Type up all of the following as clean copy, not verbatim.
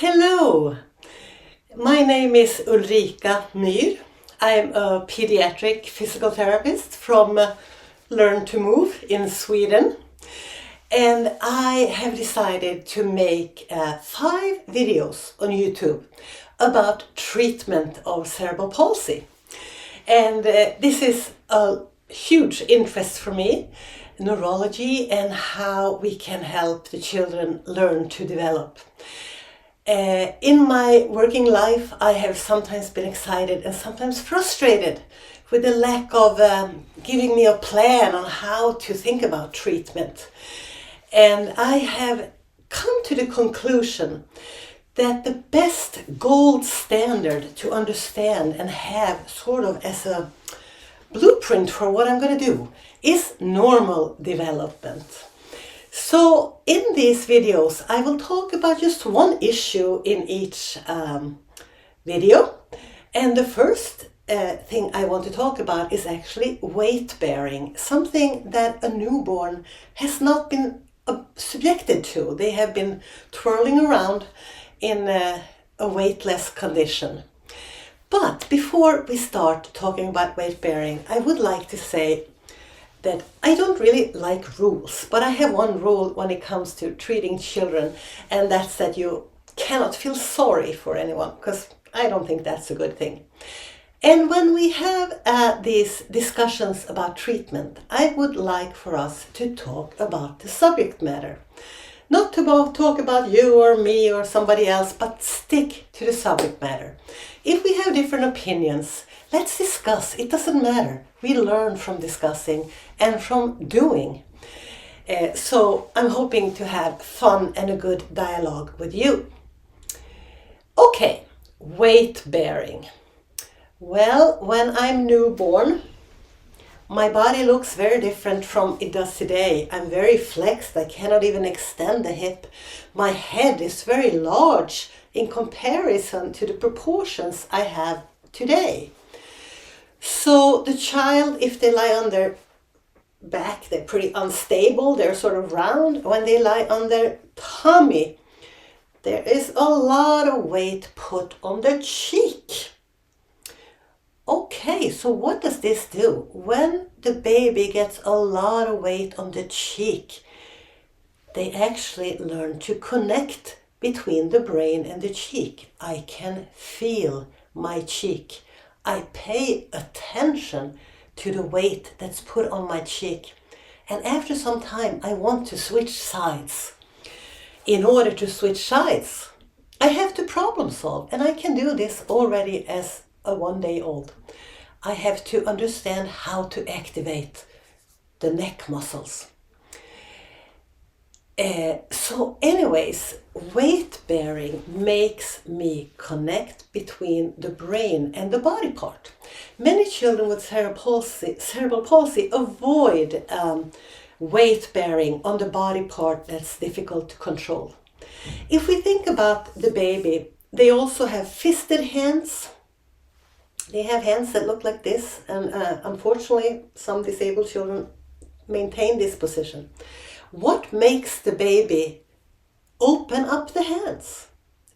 Hello, my name is Ulrika Myhr. I'm a pediatric physical therapist from Learn to Move in Sweden. And I have decided to make 5 videos on YouTube about treatment of cerebral palsy. And this is a huge interest for me, neurology and how we can help the children learn to develop. In my working life, I have sometimes been excited and sometimes frustrated with the lack of giving me a plan on how to think about treatment. And I have come to the conclusion that the best gold standard to understand and have sort of as a blueprint for what I'm going to do is normal development. So in these videos, I will talk about just one issue in each video. And the first thing I want to talk about is actually weight bearing, something that a newborn has not been subjected to. They have been twirling around in a weightless condition. But before we start talking about weight bearing, I would like to say that I don't really like rules, but I have one rule when it comes to treating children, and that's that you cannot feel sorry for anyone, because I don't think that's a good thing. And when we have these discussions about treatment, I would like for us to talk about the subject matter. Not to talk about you or me or somebody else, but stick to the subject matter. If we have different opinions, let's discuss. It doesn't matter. We learn from discussing and from doing. So I'm hoping to have fun and a good dialogue with you. Okay, weight bearing. Well, when I'm newborn, my body looks very different from it does today. I'm very flexed. I cannot even extend the hip. My head is very large in comparison to the proportions I have today. So the child, if they lie on their back, they're pretty unstable. They're sort of round. When they lie on their tummy, there is a lot of weight put on their cheek. Okay, so what does this do? When the baby gets a lot of weight on the cheek, they actually learn to connect between the brain and the cheek. I can feel my cheek. I pay attention to the weight that's put on my cheek. And after some time, I want to switch sides. In order to switch sides, I have to problem solve. And I can do this already as a 1-day-old. I have to understand how to activate the neck muscles. So anyways, weight bearing makes me connect between the brain and the body part. Many children with cerebral palsy avoid weight bearing on the body part that's difficult to control. If we think about the baby, they also have fisted hands. They have hands that look like this, and unfortunately some disabled children maintain this position. What makes the baby open up the hands?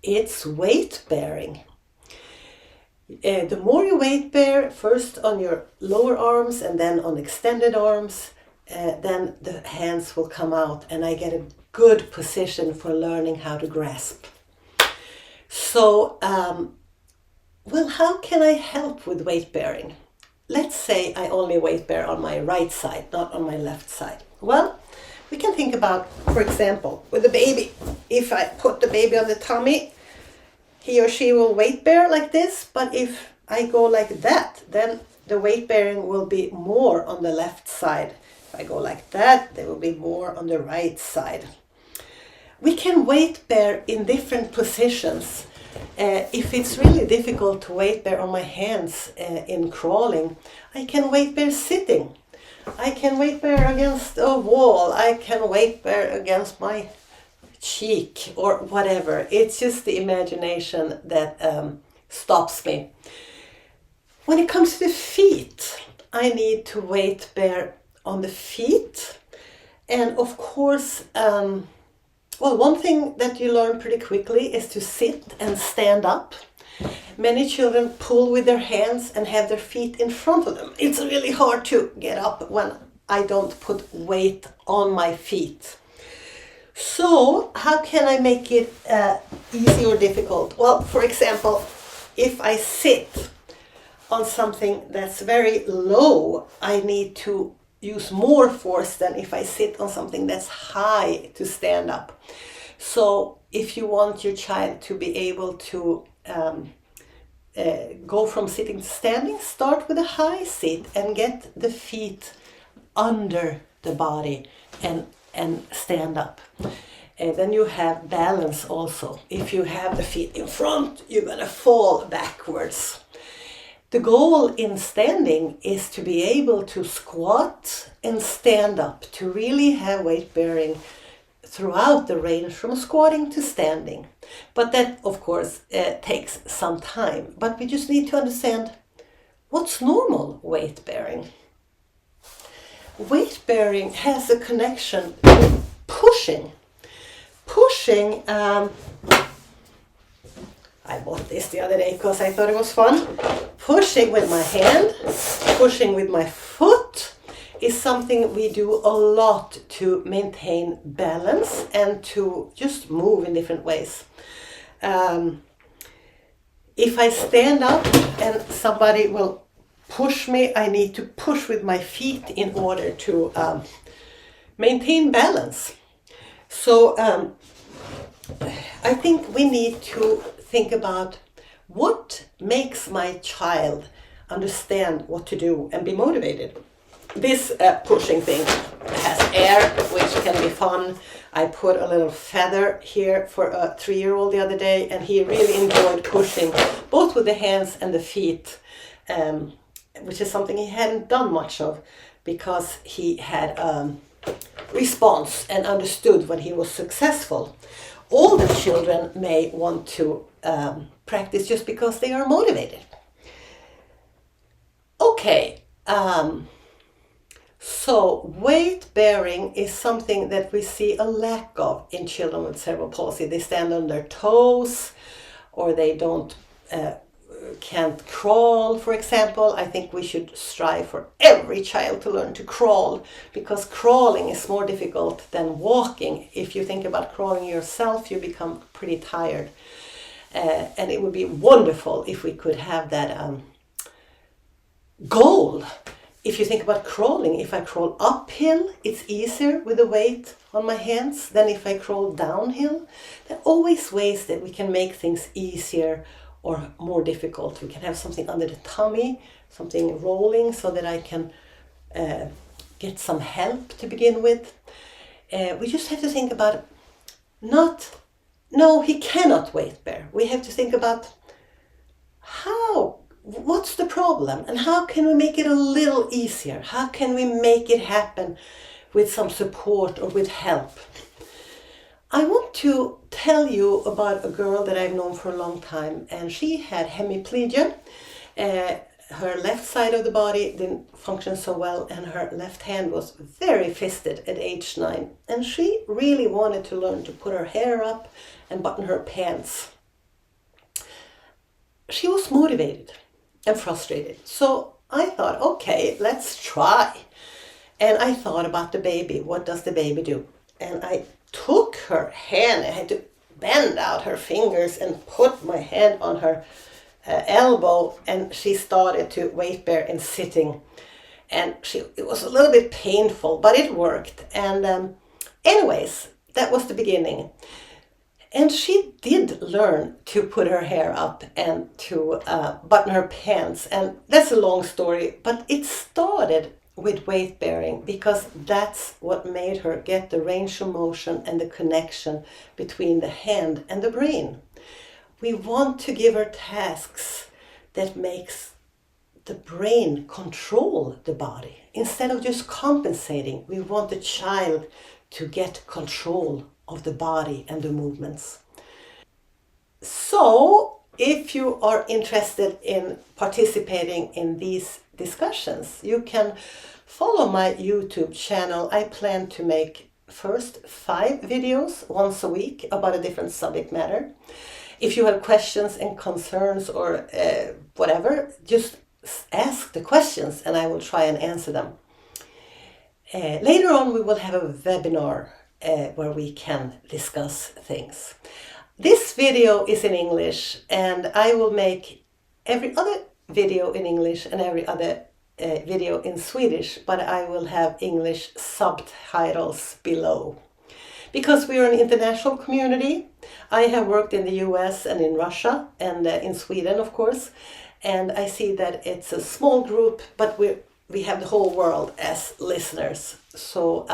It's weight bearing. The more you weight bear, first on your lower arms and then on extended arms, then the hands will come out and I get a good position for learning how to grasp. So, well, how can I help with weight bearing? Let's say I only weight bear on my right side, not on my left side. Well, we can think about, for example, with the baby. If I put the baby on the tummy, he or she will weight bear like this. But if I go like that, then the weight bearing will be more on the left side. If I go like that, there will be more on the right side. We can weight bear in different positions. If it's really difficult to weight bear on my hands in crawling, I can weight bear sitting. I can weight bear against a wall. I can weight bear against my cheek or whatever. It's just the imagination that stops me. When it comes to the feet, I need to weight bear on the feet. And of course, Well, one thing that you learn pretty quickly is to sit and stand up. Many children pull with their hands and have their feet in front of them. It's really hard to get up when I don't put weight on my feet. So how can I make it easy or difficult? Well, for example, if I sit on something that's very low, I need to use more force than if I sit on something that's high to stand up. So if you want your child to be able to go from sitting to standing, start with a high sit and get the feet under the body and stand up. Then you have balance also. If you have the feet in front, you're gonna fall backwards. The goal in standing is to be able to squat and stand up, to really have weight bearing throughout the range from squatting to standing. But that, of course, takes some time. But we just need to understand what's normal weight bearing. Weight bearing has a connection with pushing. Pushing, I bought this the other day because I thought it was fun. Pushing with my hand, pushing with my foot is something we do a lot to maintain balance and to just move in different ways. If I stand up and somebody will push me, I need to push with my feet in order to maintain balance. So I think we need to think about what makes my child understand what to do and be motivated. This pushing thing has air, which can be fun. I put a little feather here for a 3-year-old the other day, and he really enjoyed pushing both with the hands and the feet, which is something he hadn't done much of because he had response and understood when he was successful. Older children may want to practice just because they are motivated. Okay, so weight bearing is something that we see a lack of in children with cerebral palsy. They stand on their toes, or they can't crawl, for example. I think we should strive for every child to learn to crawl, because crawling is more difficult than walking. If you think about crawling yourself, you become pretty tired. And it would be wonderful if we could have that goal. If you think about crawling, if I crawl uphill, it's easier with the weight on my hands than if I crawl downhill. There are always ways that we can make things easier or more difficult. We can have something under the tummy, something rolling so that I can get some help to begin with. We just have to think about no, he cannot weight bear. We have to think about what's the problem and how can we make it a little easier? How can we make it happen with some support or with help? I want to tell you about a girl that I've known for a long time, and she had hemiplegia. Her left side of the body didn't function so well, and her left hand was very fisted at age 9. And she really wanted to learn to put her hair up and button her pants. She was motivated and frustrated. So I thought, okay, let's try. And I thought about the baby. What does the baby do? And I took her hand. I had to bend out her fingers and put my hand on her elbow, and she started to weight bear in sitting. And it was a little bit painful, but it worked. And anyways, that was the beginning. And she did learn to put her hair up and to button her pants. And that's a long story, but it started with weight bearing because that's what made her get the range of motion and the connection between the hand and the brain. We want to give her tasks that makes the brain control the body. Instead of just compensating, we want the child to get control of the body and the movements. So, if you are interested in participating in these discussions, you can follow my YouTube channel. I plan to make first 5 videos once a week about a different subject matter. If you have questions and concerns or whatever, just ask the questions and I will try and answer them. Later on we will have a webinar where we can discuss things. This video is in English and I will make every other video in English and every other video in Swedish, but I will have English subtitles below. Because we are an international community, I have worked in the US and in Russia and in Sweden, of course, and I see that it's a small group, but we have the whole world as listeners. So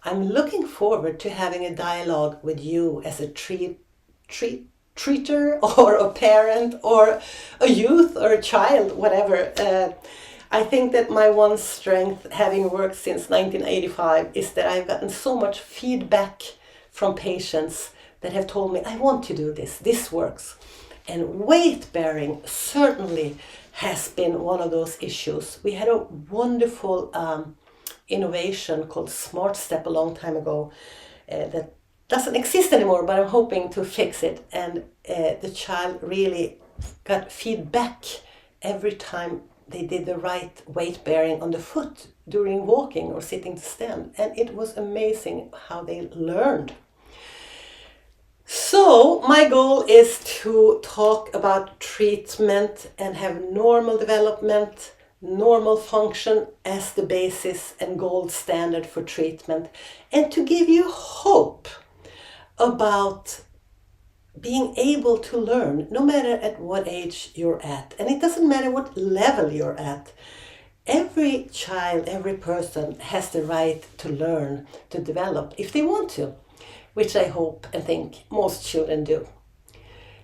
I'm looking forward to having a dialogue with you as a treater or a parent or a youth or a child, whatever. I think that my one strength, having worked since 1985, is that I've gotten so much feedback from patients that have told me, I want to do this, this works. And weight bearing certainly has been one of those issues. We had a wonderful innovation called Smart Step a long time ago that doesn't exist anymore, but I'm hoping to fix it. And the child really got feedback every time they did the right weight bearing on the foot during walking or sitting to stand. And it was amazing how they learned. So my goal is to talk about treatment and have normal development, normal function as the basis and gold standard for treatment, and to give you hope about being able to learn no matter at what age you're at. And it doesn't matter what level you're at. Every child, every person has the right to learn, to develop if they want to, which I hope and think most children do.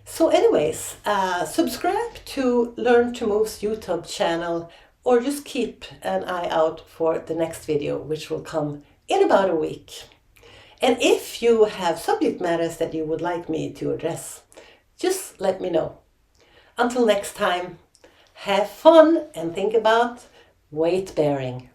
So anyways, subscribe to Learn to Move's YouTube channel, or just keep an eye out for the next video, which will come in about a week. And if you have subject matters that you would like me to address, just let me know. Until next time, have fun and think about weight bearing.